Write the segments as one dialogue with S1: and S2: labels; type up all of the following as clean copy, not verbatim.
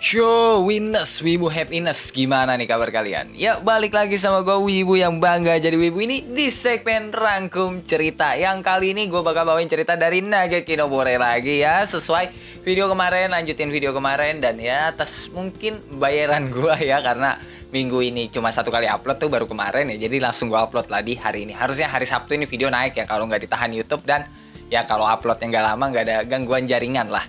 S1: Show Winners, Wibu Happiness. Gimana nih kabar kalian? Ya balik lagi sama gue Wibu yang bangga jadi Wibu ini di segmen rangkum cerita. Yang kali ini gue bakal bawain cerita dari Nageki no Bore lagi ya. Sesuai video kemarin, lanjutin video kemarin. Dan ya atas mungkin bayaran gue ya. Karena minggu ini cuma satu kali upload tuh baru kemarin ya. Jadi langsung gue upload lagi hari ini. Harusnya hari Sabtu ini video naik ya kalau nggak ditahan YouTube. Dan ya kalau uploadnya nggak lama nggak ada gangguan jaringan lah.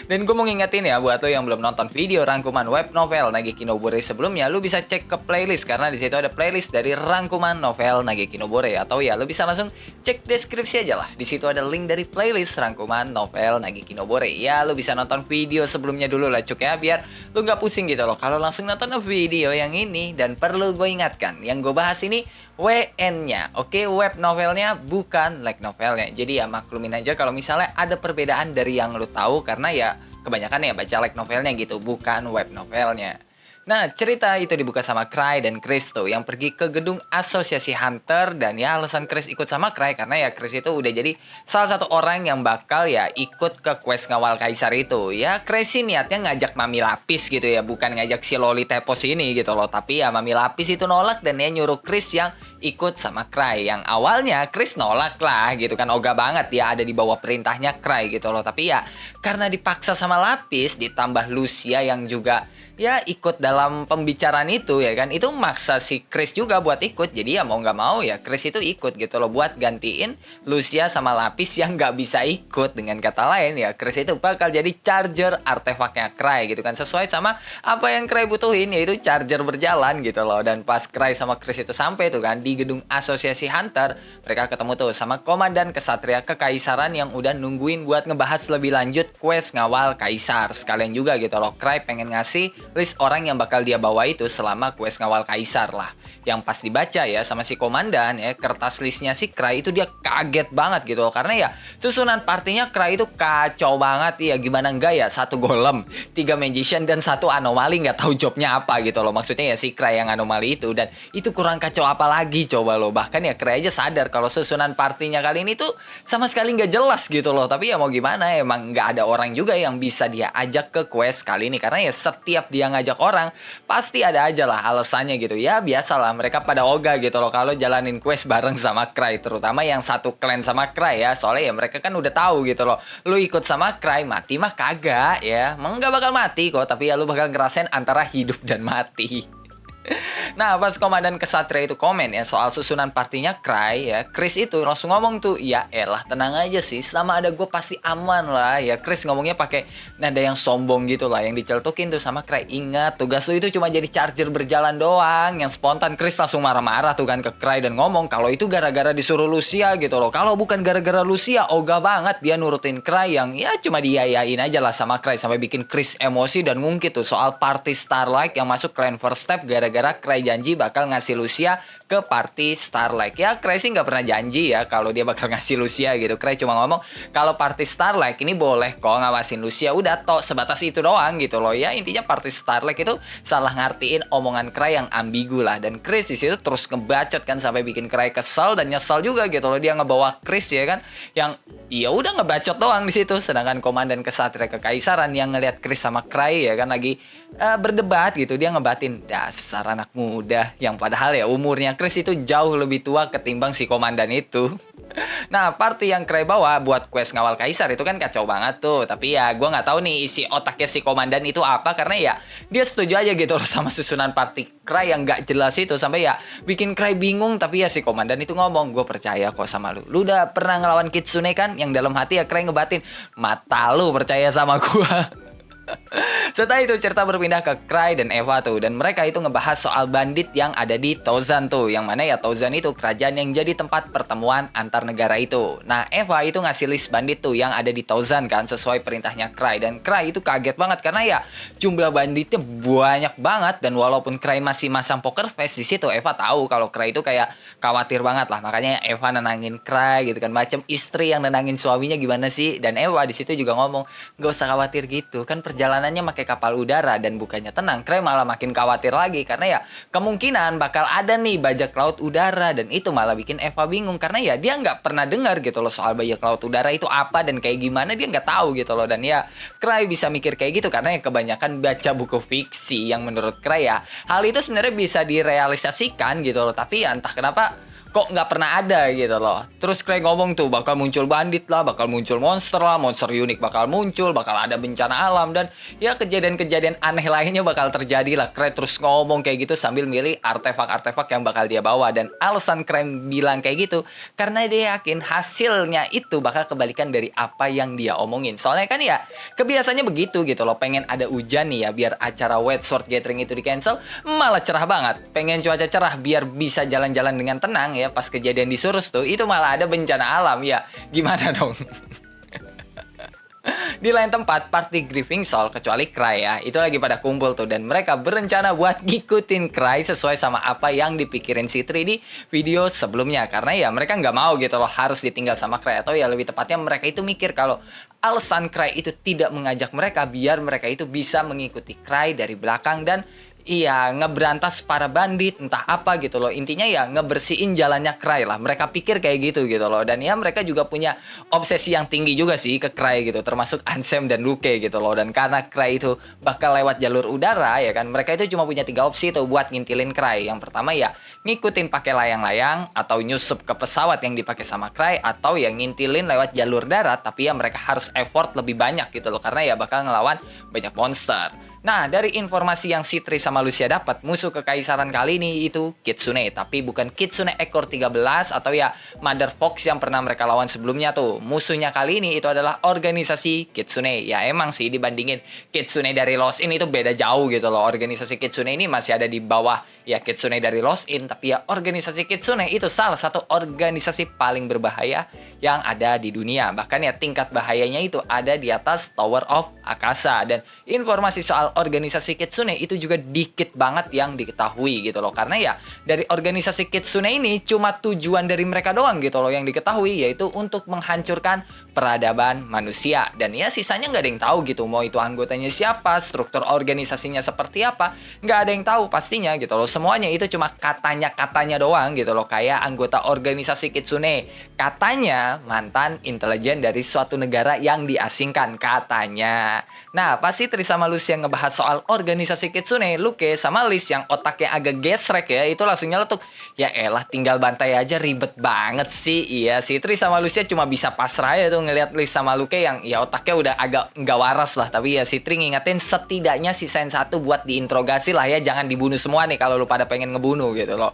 S1: Dan gue mau ngingetin ya buat lo yang belum nonton video rangkuman web novel Nageki no Bore sebelumnya, lo bisa cek ke playlist karena di situ ada playlist dari rangkuman novel Nageki no Bore, atau ya lo bisa langsung cek deskripsi aja lah. Di situ ada link dari playlist rangkuman novel Nageki no Bore. Ya lo bisa nonton video sebelumnya dulu lah cuk ya, biar lo nggak pusing gitu loh kalau langsung nonton video yang ini. Dan perlu gue ingatkan, yang gue bahas ini WN-nya, oke, web novelnya bukan light novelnya. Jadi ya maklumin aja kalau misalnya ada perbedaan dari yang lo tahu, karena ya kebanyakan ya baca light novelnya gitu, bukan web novelnya. Nah, cerita itu dibuka sama Cry dan Chris tuh yang pergi ke gedung asosiasi Hunter. Dan ya alasan Chris ikut sama Cry karena ya Chris itu udah jadi salah satu orang yang bakal ya ikut ke quest ngawal kaisar itu. Ya Chris sih niatnya ngajak Mami Lapis gitu ya, bukan ngajak si Loli Tepos ini gitu loh. Tapi ya Mami Lapis itu nolak dan dia nyuruh Chris yang ikut sama Cry. Yang awalnya Chris nolak lah gitu kan, ogah banget dia ada di bawah perintahnya Cry gitu loh. Tapi ya karena dipaksa sama Lapis ditambah Lucia yang juga ya ikut dalam pembicaraan itu ya kan, itu maksa si Chris juga buat ikut. Jadi ya mau nggak mau ya Chris itu ikut gitu loh buat gantiin Lucia sama Lapis yang nggak bisa ikut. Dengan kata lain ya Chris itu bakal jadi charger artefaknya Cry gitu kan, sesuai sama apa yang Cry butuhin, yaitu charger berjalan gitu loh. Dan pas Cry sama Chris itu sampai tuh kan di gedung asosiasi Hunter, mereka ketemu tuh sama komandan kesatria kekaisaran yang udah nungguin buat ngebahas lebih lanjut quest ngawal kaisar. Sekalian juga gitu loh Cry pengen ngasih list orang yang bakal dia bawa itu selama quest ngawal kaisar lah. Yang pas dibaca ya sama si komandan ya, kertas listnya si Cry itu dia kaget banget gitu loh. Karena ya susunan partinya Cry itu kacau banget ya. Gimana enggak ya, satu golem, 3 magician dan satu anomali nggak tahu jobnya apa gitu loh. Maksudnya ya si Cry yang anomali itu. Dan itu kurang kacau apa lagi coba loh. Bahkan ya Cry aja sadar kalau susunan partinya kali ini tuh sama sekali nggak jelas gitu loh. Tapi ya mau gimana, emang nggak ada orang juga yang bisa dia ajak ke quest kali ini. Karena ya setiap dia ngajak orang pasti ada aja lah alasannya gitu ya. Biasalah mereka pada ogah gitu loh kalau jalanin quest bareng sama Cry, terutama yang satu clan sama Cry ya. Soalnya ya mereka kan udah tahu gitu loh, lu ikut sama Cry mati mah kagak ya, emang nggak bakal mati kok, tapi ya lu bakal ngerasain antara hidup dan mati. Nah, pas komandan kesatria itu komen ya soal susunan partinya Cry ya, Chris itu langsung ngomong tuh, ya elah tenang aja sih, selama ada gue pasti aman lah ya. Chris ngomongnya pakai nada yang sombong gitu lah, yang diceltukin tuh sama Cry. Ingat, tugas lu itu cuma jadi charger berjalan doang. Yang spontan Chris langsung marah-marah tuh kan ke Cry dan ngomong kalau itu gara-gara disuruh Lucia gitu loh. Kalau bukan gara-gara Lucia, ogah banget dia nurutin Cry yang ya cuma diyayain aja lah sama Cry, sampai bikin Chris emosi dan ngungkit tuh soal party Starlight yang masuk clan first step gara-gara Cry janji bakal ngasih Lucia ke party Starlight. Ya Cry sih nggak pernah janji ya kalau dia bakal ngasih Lucia gitu. Cry cuma ngomong kalau party Starlight ini boleh kok ngawasin Lucia, udah toh sebatas itu doang gitu loh ya. Intinya party Starlight itu salah ngartiin omongan Cry yang ambigu lah. Dan Chris di situ terus ngebacot kan sampai bikin Cry kesel dan nyesel juga gitu loh, dia ngebawa Chris ya kan yang ya udah ngebacot doang di situ. Sedangkan komandan kesatria kekaisaran yang ngelihat Chris sama Cry ya kan lagi berdebat gitu, dia ngebatin dasar anak muda, yang padahal ya umurnya Chris itu jauh lebih tua ketimbang si komandan itu. Nah, party yang Cry bawa buat quest ngawal kaisar itu kan kacau banget tuh. Tapi ya gue nggak tahu nih isi otaknya si komandan itu apa, karena ya dia setuju aja gitu loh sama susunan party Cry yang nggak jelas itu, sampai ya bikin Cry bingung. Tapi ya si komandan itu ngomong, gue percaya kok sama lu. Lu udah pernah ngelawan Kitsune kan? Yang dalam hati ya Cry ngebatin, mata lu percaya sama gue. Setelah itu cerita berpindah ke Cry dan Eva tuh, dan mereka itu ngebahas soal bandit yang ada di Tozan tuh, yang mana ya Tozan itu kerajaan yang jadi tempat pertemuan antar negara itu. Nah, Eva itu ngasih list bandit tuh yang ada di Tozan kan sesuai perintahnya Cry, dan Cry itu kaget banget karena ya jumlah banditnya banyak banget. Dan walaupun Cry masih masang poker face di situ, Eva tahu kalau Cry itu kayak khawatir banget lah. Makanya Eva nenangin Cry gitu kan, macam istri yang nenangin suaminya gimana sih. Dan Eva di situ juga ngomong, gak usah khawatir gitu kan, perjalanannya pakai kapal udara dan bukannya tenang, Cray malah makin khawatir lagi karena ya kemungkinan bakal ada nih bajak laut udara, dan itu malah bikin Eva bingung karena ya dia nggak pernah dengar gitu loh soal bajak laut udara itu apa dan kayak gimana, dia nggak tahu gitu loh. Dan ya Cray bisa mikir kayak gitu karena ya kebanyakan baca buku fiksi yang menurut Cray ya hal itu sebenarnya bisa direalisasikan gitu loh, tapi ya entah kenapa kok nggak pernah ada gitu loh. Terus Craig ngomong tuh bakal muncul bandit lah, bakal muncul monster lah, monster unik bakal muncul, bakal ada bencana alam, dan ya kejadian-kejadian aneh lainnya bakal terjadi lah. Craig terus ngomong kayak gitu sambil milih artefak-artefak yang bakal dia bawa, dan alasan Craig bilang kayak gitu karena dia yakin hasilnya itu bakal kebalikan dari apa yang dia omongin. Soalnya kan ya kebiasaannya begitu gitu loh, pengen ada hujan nih ya biar acara White Sword Gathering itu di cancel, malah cerah banget. Pengen cuaca cerah biar bisa jalan-jalan dengan tenang ya, pas kejadian di Surus tuh itu malah ada bencana alam ya, gimana dong. Di lain tempat, party Grieving Soul kecuali Cray ya, itu lagi pada kumpul tuh dan mereka berencana buat ngikutin Cray sesuai sama apa yang dipikirin si Tri di video sebelumnya, karena ya mereka nggak mau gitu loh harus ditinggal sama Cray, atau ya lebih tepatnya mereka itu mikir kalau alasan Cray itu tidak mengajak mereka biar mereka itu bisa mengikuti Cray dari belakang dan iya, ngeberantas para bandit, entah apa gitu loh. Intinya ya ngebersihin jalannya Cray lah. Mereka pikir kayak gitu gitu loh. Dan ya mereka juga punya obsesi yang tinggi juga sih ke Cray gitu. Termasuk Ansem dan Luke gitu loh. Dan karena Cray itu bakal lewat jalur udara ya kan. Mereka itu cuma punya 3 opsi tuh buat ngintilin Cray. Yang pertama ya ngikutin pakai layang-layang, atau nyusup ke pesawat yang dipakai sama Cray, atau yang ngintilin lewat jalur darat. Tapi ya mereka harus effort lebih banyak gitu loh. Karena ya bakal ngelawan banyak monster. Nah, dari informasi yang Citri sama Lucia dapat, musuh kekaisaran kali ini itu Kitsune, tapi bukan Kitsune ekor 13 atau ya Mother Fox yang pernah mereka lawan sebelumnya tuh. Musuhnya kali ini itu adalah organisasi Kitsune. Ya emang sih dibandingin Kitsune dari Lost In itu beda jauh gitu loh. Organisasi Kitsune ini masih ada di bawah ya Kitsune dari Lost In, tapi ya organisasi Kitsune itu salah satu organisasi paling berbahaya yang ada di dunia. Bahkan ya tingkat bahayanya itu ada di atas Tower of Akasa, dan informasi soal organisasi Kitsune itu juga dikit banget yang diketahui gitu loh, karena ya dari organisasi Kitsune ini cuma tujuan dari mereka doang gitu loh yang diketahui, yaitu untuk menghancurkan peradaban manusia, dan ya sisanya nggak ada yang tahu gitu, mau itu anggotanya siapa, struktur organisasinya seperti apa, nggak ada yang tahu pastinya gitu loh. Semuanya itu cuma katanya doang gitu loh, kayak anggota organisasi Kitsune katanya mantan intelijen dari suatu negara yang diasingkan katanya. Nah, pasti Tri sama Lucy yang ngebahas soal organisasi Kitsune, Luke sama Liz yang otaknya agak gesrek ya, itu langsung nyeletuk. Ya elah, tinggal bantai aja, ribet banget sih. Iya, si Tri sama Lucy cuma bisa pasrah ya tuh ngelihat Liz sama Luke yang ya otaknya udah agak nggak waras lah. Tapi ya si Tri ngingetin setidaknya sisain 1 buat diinterogasi lah ya, jangan dibunuh semua nih kalau lu pada pengen ngebunuh gitu loh.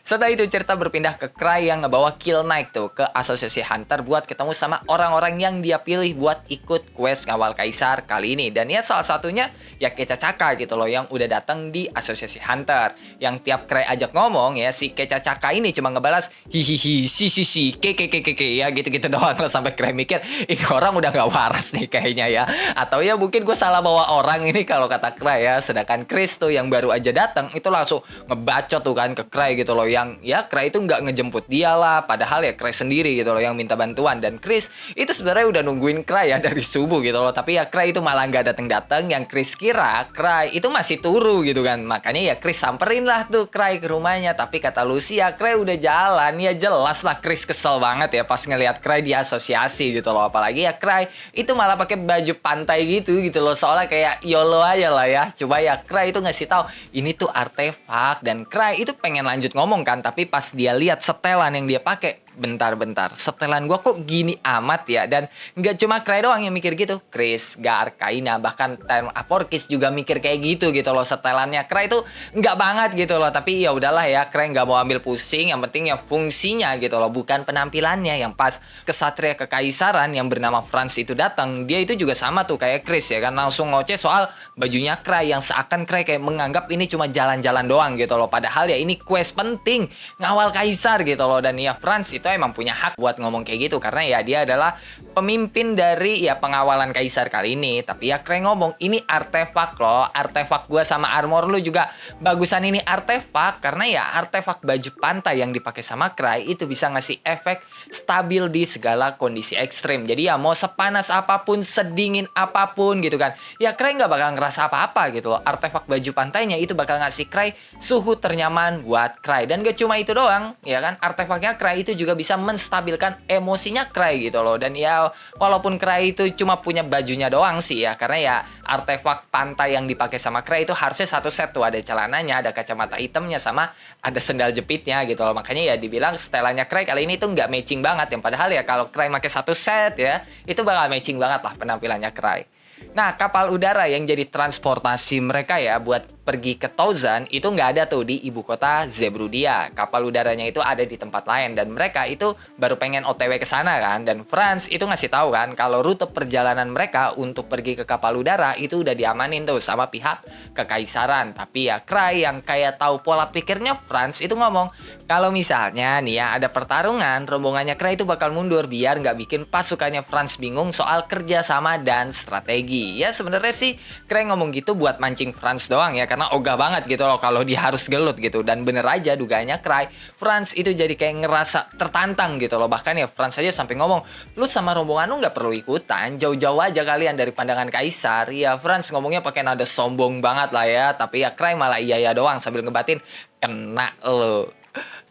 S1: Setelah itu cerita berpindah ke Cray yang ngebawa Kill Knight tuh ke asosiasi Hunter buat ketemu sama orang-orang yang dia pilih buat ikut quest ngawal kaisar kali ini. Dan ya salah satunya ya Keca Caka gitu loh yang udah datang di asosiasi Hunter. Yang tiap Cray ajak ngomong ya si Keca Caka ini cuma ngebalas hihihi si ke ya gitu-gitu doang loh, sampai Cray mikir ini orang udah gak waras nih kayaknya ya. Atau ya mungkin gue salah bawa orang ini kalau kata Cray ya. Sedangkan Chris tuh yang baru aja datang itu langsung ngebacot tuh kan ke Cray gitu loh, yang ya Cray itu nggak ngejemput dia lah, padahal ya Cray sendiri gitu loh yang minta bantuan, dan Chris itu sebenarnya udah nungguin Cray ya dari subuh gitu loh, tapi ya Cray itu malah nggak datang, yang Chris kira Cray itu masih turu gitu kan, makanya ya Chris samperin lah tuh Cray ke rumahnya, tapi kata Lucia Cray udah jalan. Ya jelas lah Chris kesel banget ya pas ngelihat Cray di asosiasi gitu loh, apalagi ya Cray itu malah pakai baju pantai gitu loh, soalnya kayak YOLO aja lah ya. Coba ya Cray itu ngasih tahu ini tuh artefak, dan Cray itu pengen lanjut ngomong kan, tapi pas dia lihat setelan yang dia pakai, bentar, setelan gua kok gini amat ya. Dan nggak cuma Cray doang yang mikir gitu, Chris, Gar, Kaina, bahkan Time Aporkis juga mikir kayak gitu loh. Setelannya Cray itu nggak banget gitu loh, tapi ya udahlah ya, Cray nggak mau ambil pusing, yang penting ya fungsinya gitu loh, bukan penampilannya. Yang pas kesatria kekaisaran yang bernama Franz itu datang, dia itu juga sama tuh kayak Chris ya kan, langsung ngoceh soal bajunya Cray, yang seakan Cray kayak menganggap ini cuma jalan-jalan doang gitu loh, padahal ya ini quest penting ngawal kaisar gitu loh. Dan ya Franz itu itu emang punya hak buat ngomong kayak gitu karena ya dia adalah pemimpin dari ya pengawalan kaisar kali ini. Tapi ya Cray ngomong ini artefak loh, artefak gua sama armor lu juga bagusan ini artefak karena ya artefak baju pantai yang dipakai sama Cray itu bisa ngasih efek stabil di segala kondisi ekstrim. Jadi ya mau sepanas apapun, sedingin apapun gitu kan, ya Cray nggak bakal ngerasa apa-apa gitu loh. Artefak baju pantainya itu bakal ngasih Cray suhu ternyaman buat Cray. Dan gak cuma itu doang, ya kan, artefaknya Cray itu juga bisa menstabilkan emosinya Cray gitu loh. Dan ya walaupun Cray itu cuma punya bajunya doang sih ya, karena ya artefak pantai yang dipakai sama Cray itu harusnya satu set tuh, ada celananya, ada kacamata hitamnya, sama ada sendal jepitnya gitu loh. Makanya ya dibilang setelannya Cray kali ini tuh nggak matching banget. Yang padahal ya kalau Cray pakai satu set ya, itu bakal matching banget lah penampilannya Cray. Nah, kapal udara yang jadi transportasi mereka ya buat pergi ke Thousand itu nggak ada tuh di ibu kota Zebrudia. Kapal udaranya itu ada di tempat lain dan mereka itu baru pengen OTW ke sana kan. Dan Franz itu ngasih tahu kan kalau rute perjalanan mereka untuk pergi ke kapal udara itu udah diamanin tuh sama pihak kekaisaran. Tapi ya Cray yang kayak tahu pola pikirnya Franz itu ngomong kalau misalnya nih ya ada pertarungan, rombongannya Cray itu bakal mundur biar nggak bikin pasukannya Franz bingung soal kerjasama dan strategi. Ya sebenarnya sih Cray ngomong gitu buat mancing Franz doang ya, karena ogah banget gitu loh kalau dia harus gelut gitu. Dan bener aja dugaannya Cray, Franz itu jadi kayak ngerasa tertantang gitu loh. Bahkan ya Franz aja sampai ngomong, lu sama rombongan lu nggak perlu ikutan, jauh-jauh aja kalian dari pandangan kaisar. Ya Franz ngomongnya pakai nada sombong banget lah ya, tapi ya Cray malah iya doang sambil ngebatin, kena lo.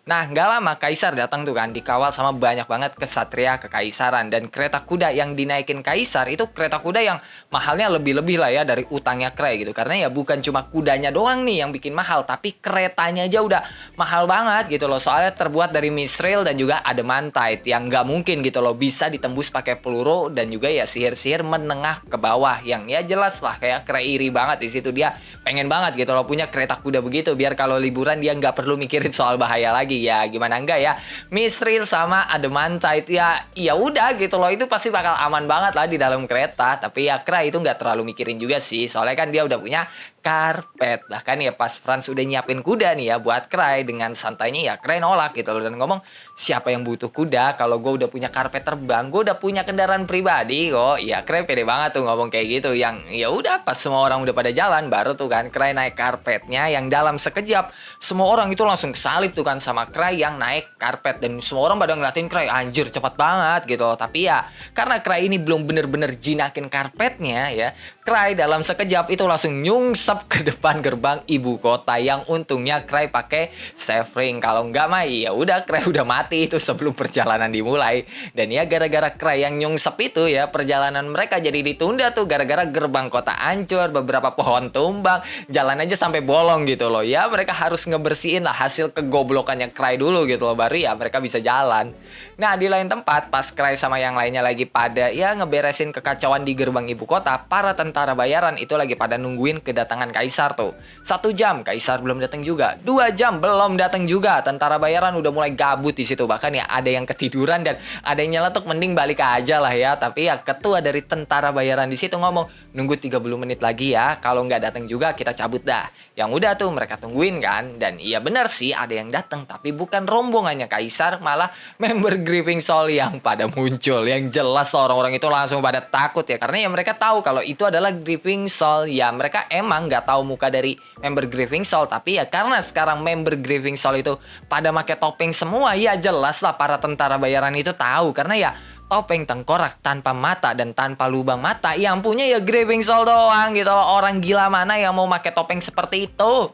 S1: Nah, nggak lama Kaisar datang tuh kan, dikawal sama banyak banget kesatria kekaisaran. Dan kereta kuda yang dinaikin Kaisar itu kereta kuda yang mahalnya lebih-lebih lah ya dari utangnya Cray gitu. Karena ya bukan cuma kudanya doang nih yang bikin mahal, tapi keretanya aja udah mahal banget gitu loh. Soalnya terbuat dari mithril dan juga adamantite yang nggak mungkin gitu loh bisa ditembus pakai peluru dan juga ya sihir-sihir menengah ke bawah. Yang ya jelas lah kayak Cray iri banget di situ, dia pengen banget gitu loh punya kereta kuda begitu biar kalau liburan dia nggak perlu mikirin soal bahaya lagi. Ya gimana enggak ya, mithril sama adamantite ya udah gitu loh, itu pasti bakal aman banget lah di dalam kereta. Tapi ya Cray itu nggak terlalu mikirin juga sih, soalnya kan dia udah punya karpet. Bahkan ya pas Franz udah nyiapin kuda nih ya buat Cray, dengan santainya ya Cray nolak gitu loh dan ngomong, siapa yang butuh kuda kalau gue udah punya karpet terbang, gue udah punya kendaraan pribadi kok. Ya Cray pede banget tuh ngomong kayak gitu. Yang ya udah pas semua orang udah pada jalan baru tuh kan Cray naik karpetnya yang dalam sekejap semua orang itu langsung kesalip tuh kan sama Cray yang naik karpet. Dan semua orang pada ngeliatin Cray, anjir cepat banget gitu. Tapi ya karena Cray ini belum bener-bener jinakin karpetnya ya, Cray dalam sekejap itu langsung nyungsep ke depan gerbang ibu kota yang untungnya Cray pakai save ring. Kalau nggak mah ya udah Cray udah mati itu sebelum perjalanan dimulai. Dan ya gara-gara Cray yang nyungsep itu ya perjalanan mereka jadi ditunda tuh gara-gara gerbang kota hancur, beberapa pohon tumbang, jalan aja sampai bolong gitu loh. Ya mereka harus ngebersihin lah hasil kegoblokannya Cray dulu gitu loh, baru ya mereka bisa jalan. Nah di lain tempat pas Cray sama yang lainnya lagi pada ya ngeberesin kekacauan di gerbang ibu kota, para tentara bayaran itu lagi pada nungguin kedatangan Kaisar tuh. 1 jam Kaisar belum datang juga, 2 jam belum datang juga, tentara bayaran udah mulai gabut di situ. Bahkan ya ada yang ketiduran dan ada yang nyeletuk, mending balik aja lah ya. Tapi ya ketua dari tentara bayaran di situ ngomong, nunggu 30 menit lagi ya, kalau nggak datang juga kita cabut dah. Yang udah tuh mereka tungguin kan. Dan iya benar sih ada yang datang, tapi bukan rombongannya Kaisar, malah member Grieving Soul yang pada muncul. Yang jelas orang-orang itu langsung pada takut ya, karena ya mereka tahu kalau itu adalah Grieving Soul. Ya mereka emang nggak tahu muka dari member Grieving Soul, tapi ya karena sekarang member Grieving Soul itu pada pakai topeng semua, ya jelas lah para tentara bayaran itu tahu. Karena ya topeng tengkorak tanpa mata dan tanpa lubang mata yang punya ya Grieving Soul doang gitu loh. Orang gila mana yang mau pakai topeng seperti itu?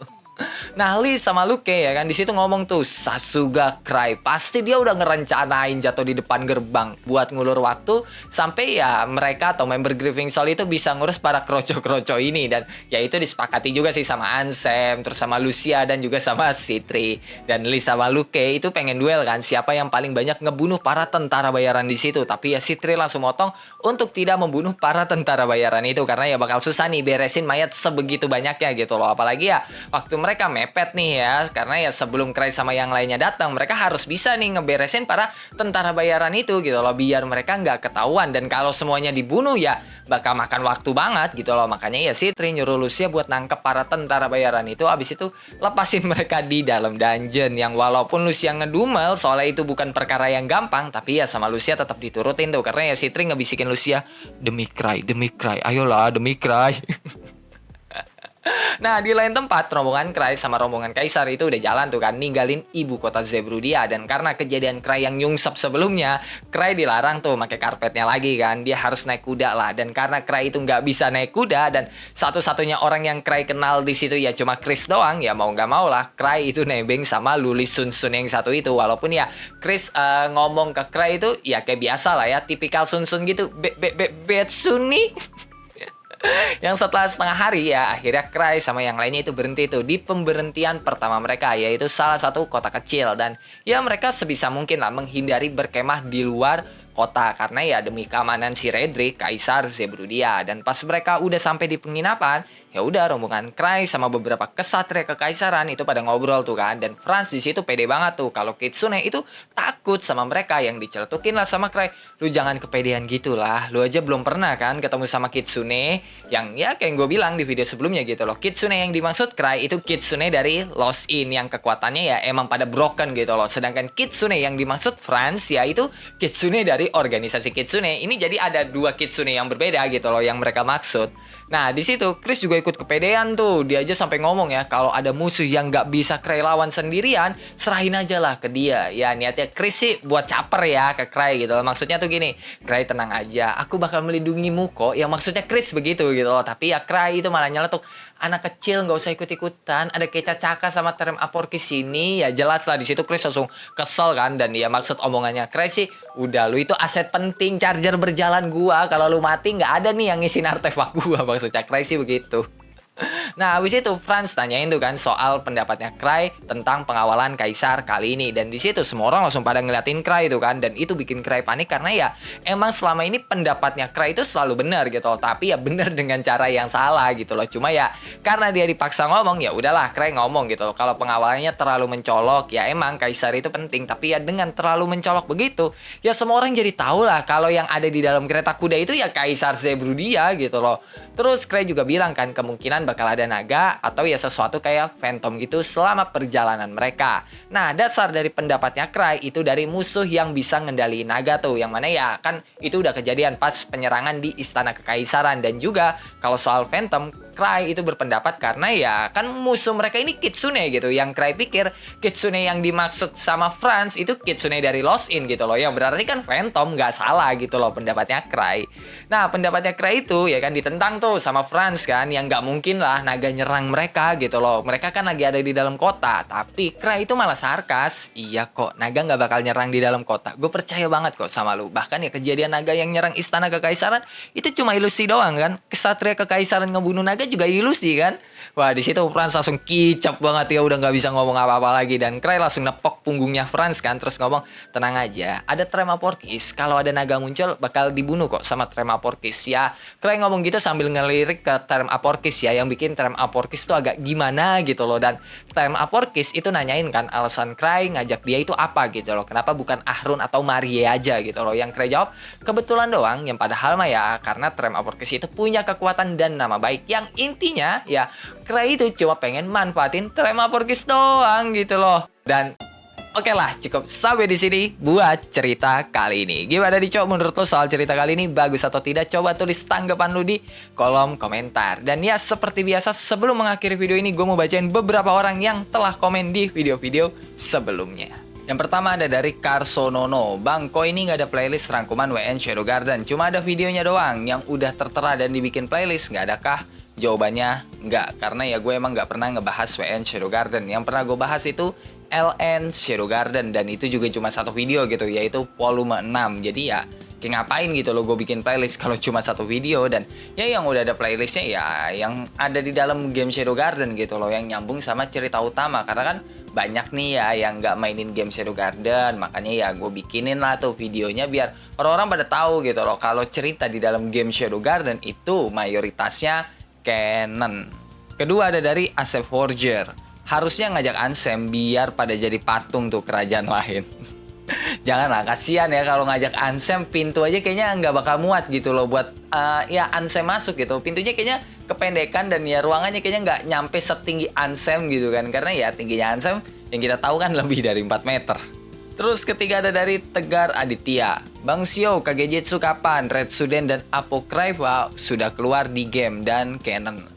S1: Nah, Lee sama Luke ya kan di situ ngomong tuh, Sasuga Cray pasti dia udah ngerencanain jatuh di depan gerbang buat ngulur waktu sampai ya mereka atau member Grieving Soul itu bisa ngurus para kroco-kroco ini. Dan ya itu disepakati juga sih sama Ansem, terus sama Lucia dan juga sama Citri. Dan Lee sama Luke itu pengen duel kan siapa yang paling banyak ngebunuh para tentara bayaran di situ. Tapi ya Citri langsung motong untuk tidak membunuh para tentara bayaran itu karena ya bakal susah nih beresin mayat sebegitu banyaknya gitu loh. Apalagi ya waktu mereka mereka mepet nih ya, karena ya sebelum Cry sama yang lainnya datang, mereka harus bisa nih ngeberesin para tentara bayaran itu gitu loh, biar mereka nggak ketahuan. Dan kalau semuanya dibunuh ya bakal makan waktu banget gitu loh. Makanya ya Citri nyuruh Lucia buat nangkep para tentara bayaran itu, abis itu lepasin mereka di dalam dungeon. Yang walaupun Lucia ngedumel soalnya itu bukan perkara yang gampang, tapi ya sama Lucia tetap diturutin tuh, karena ya Citri ngebisikin Lucia, demi Cry, ayolah demi Cry. Nah, di lain tempat, rombongan Cry sama rombongan Kaisar itu udah jalan tuh kan, ninggalin ibu kota Zebrudia. Dan karena kejadian Cry yang nyungsep sebelumnya, Cry dilarang tuh pakai karpetnya lagi kan. Dia harus naik kuda lah. Dan karena Cry itu nggak bisa naik kuda, dan satu-satunya orang yang Cry kenal di situ ya cuma Chris doang, ya mau nggak mau lah, Cry itu nebeng sama Luli Sun Sun yang satu itu. Walaupun ya Chris ngomong ke Cry itu ya kayak biasa lah ya, tipikal Sun Sun gitu, Betsuni. Yang setelah setengah hari ya akhirnya Cry sama yang lainnya itu berhenti tuh di pemberhentian pertama mereka, yaitu salah satu kota kecil. Dan ya mereka sebisa mungkin lah menghindari berkemah di luar kota, karena ya demi keamanan si Redrick, Kaisar Zebrudia. Dan pas mereka udah sampai di penginapan, ya udah rombongan Cry sama beberapa kesatria kekaisaran itu pada ngobrol tuh kan. Dan Franz di situ pede banget tuh kalau Kitsune itu takut sama mereka, yang diceletukin lah sama Cry. Lu jangan kepedean gitu lah, lu aja belum pernah kan ketemu sama Kitsune. Yang ya kayak gue bilang di video sebelumnya gitu loh, Kitsune yang dimaksud Cry itu Kitsune dari Lost In yang kekuatannya ya emang pada broken gitu loh. Sedangkan Kitsune yang dimaksud Franz ya itu Kitsune dari organisasi Kitsune. Ini jadi ada dua Kitsune yang berbeda gitu loh yang mereka maksud. Nah di situ Chris juga ikut kepedean tuh. Dia aja sampai ngomong ya, kalau ada musuh yang nggak bisa Cry lawan sendirian, serahin aja lah ke dia. Ya niatnya Chris sih buat caper ya ke Cry gitu loh. Maksudnya tuh gini, Cry tenang aja, aku bakal melindungimu kok. Yang maksudnya Chris begitu gitu loh. Tapi ya Cry itu malah nyeletuk, anak kecil nggak usah ikut-ikutan. Ada Keca Caka sama Terem Aporkis sini. Ya jelas lah di situ Chris langsung kesel kan. Dan ya maksud omongannya Cry sih, udah lu itu aset penting, charger berjalan gua. Kalau lu mati nggak ada nih yang ngisiin artefak gua. Maksudnya Cry sih begitu. Nah, habis itu Franz tanyain tuh kan soal pendapatnya Cry tentang pengawalan Kaisar kali ini. Dan di situ semua orang langsung pada ngeliatin Cry itu kan. Dan itu bikin Cry panik karena ya emang selama ini pendapatnya Cry itu selalu benar gitu loh. Tapi ya benar dengan cara yang salah gitu loh. Cuma ya karena dia dipaksa ngomong, ya udahlah Cry ngomong gitu loh. Kalau pengawalannya terlalu mencolok, ya emang Kaisar itu penting. Tapi ya dengan terlalu mencolok begitu, ya semua orang jadi tahu lah kalau yang ada di dalam kereta kuda itu ya Kaisar Zebrudia gitu loh. Terus Cry juga bilang kan kemungkinan bakal ada naga atau ya sesuatu kayak Phantom gitu selama perjalanan mereka. Nah, dasar dari pendapatnya Cry itu dari musuh yang bisa ngendaliin naga tuh, yang mana ya kan itu udah kejadian pas penyerangan di Istana Kekaisaran. Dan juga kalau soal Phantom, Cry itu berpendapat karena ya kan musuh mereka ini Kitsune gitu. Yang Cry pikir Kitsune yang dimaksud sama Franz itu Kitsune dari Lost In gitu loh. Yang berarti kan Phantom nggak salah gitu loh pendapatnya Cry. Nah, pendapatnya Cry itu ya kan ditentang tuh sama Franz kan, yang nggak mungkin lah naga nyerang mereka gitu loh. Mereka kan lagi ada di dalam kota. Tapi Cry itu malah sarkas, iya kok naga nggak bakal nyerang di dalam kota. Gue percaya banget kok sama lu. Bahkan ya kejadian naga yang nyerang Istana Kekaisaran itu cuma ilusi doang kan. Kesatria Kekaisaran ngebunuh naga juga ilusi kan. Wah, di situ Franz langsung kicap banget ya, udah nggak bisa ngomong apa-apa lagi. Dan Cry langsung nepok punggungnya Franz kan, terus ngomong, tenang aja, ada Tremaporkis, kalau ada naga muncul bakal dibunuh kok sama Tremaporkis ya. Cry ngomong gitu sambil ngelirik ke Tremaporkis ya, yang bikin Tremaporkis tuh agak gimana gitu loh. Dan Tremaporkis itu nanyain kan alasan Cry ngajak dia itu apa gitu loh, kenapa bukan Ahrun atau Marie aja gitu loh. Yang Cry jawab, kebetulan doang, yang padahal mah ya karena Tremaporkis itu punya kekuatan dan nama baik. Yang intinya ya Cry itu cuma pengen manfaatin Tremaporkis doang gitu loh. Dan oke lah, cukup sampai di sini buat cerita kali ini. Gimana nih Cok, menurut lo soal cerita kali ini bagus atau tidak? Coba tulis tanggapan lo di kolom komentar. Dan ya seperti biasa sebelum mengakhiri video ini, gue mau bacain beberapa orang yang telah komen di video-video sebelumnya. Yang pertama ada dari Carsonono. Bang, kok ini nggak ada playlist rangkuman WN Shadow Garden? Cuma ada videonya doang yang udah tertera dan dibikin playlist, nggak adakah? Jawabannya enggak, karena ya gue emang nggak pernah ngebahas WN Shadow Garden. Yang pernah gue bahas itu LN Shadow Garden, dan itu juga cuma satu video gitu, yaitu volume 6. Jadi ya kayak ngapain gitu loh gue bikin playlist kalau cuma satu video. Dan ya yang udah ada playlistnya ya yang ada di dalam game Shadow Garden gitu loh, yang nyambung sama cerita utama. Karena kan banyak nih ya yang nggak mainin game Shadow Garden, makanya ya gue bikinin lah tuh videonya biar orang-orang pada tahu gitu loh kalau cerita di dalam game Shadow Garden itu mayoritasnya canon. Kedua ada dari Asep Forger. harusnya ngajak Ansem biar pada jadi patung tuh kerajaan lain. Janganlah, kasihan ya kalau ngajak Ansem, pintu aja kayaknya nggak bakal muat gitu loh buat ya Ansem masuk gitu. Pintunya kayaknya kependekan dan ya ruangannya kayaknya nggak nyampe setinggi Ansem gitu kan. Karena ya tingginya Ansem yang kita tahu kan lebih dari 4 meter. Terus ketiga ada dari Tegar Aditya. Bang Sio, Kagegetsu kapan? Red Suden dan Apocrypha sudah keluar di game dan canon.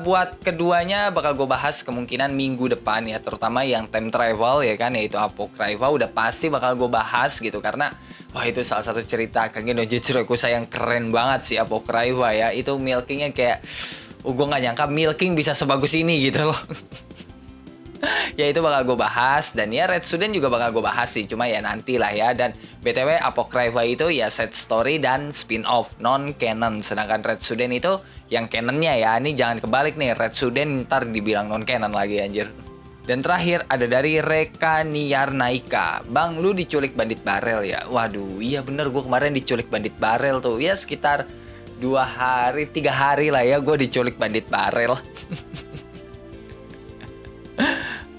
S1: Buat keduanya bakal gue bahas kemungkinan minggu depan ya. Terutama yang time travel ya kan, yaitu Apocrypha udah pasti bakal gue bahas gitu. Karena wah itu salah satu cerita Kage no Jutsu Rekusa yang keren banget sih Apocrypha ya. Itu milkingnya kayak gue gak nyangka milking bisa sebagus ini gitu loh. Ya itu bakal gue bahas. Dan ya Red Suden juga bakal gue bahas sih, cuma ya nantilah ya. Dan BTW Apocrypha itu ya set story dan spin-off non canon, sedangkan Red Suden itu yang canonnya ya. Ini jangan kebalik nih, Red Suden ntar dibilang non canon lagi anjir. Dan terakhir ada dari Reka Niyarnaika. Bang, lu diculik bandit barel ya? Waduh, iya bener, gue kemarin diculik bandit barel tuh. Ya sekitar 3 hari lah ya gue diculik bandit barel.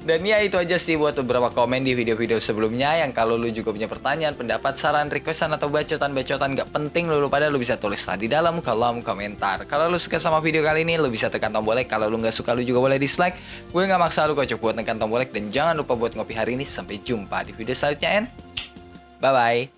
S1: Dan ya itu aja sih buat beberapa komen di video-video sebelumnya. Yang kalau lu juga punya pertanyaan, pendapat, saran, requestan, atau bacotan-bacotan gak penting lu pada lu bisa tulis di dalam kolom komentar. Kalau lu suka sama video kali ini, lu bisa tekan tombol like. Kalau lu gak suka, lu juga boleh dislike. Gue gak maksa lu kocok buat tekan tombol like. Dan jangan lupa buat ngopi hari ini. Sampai jumpa di video selanjutnya, and bye-bye.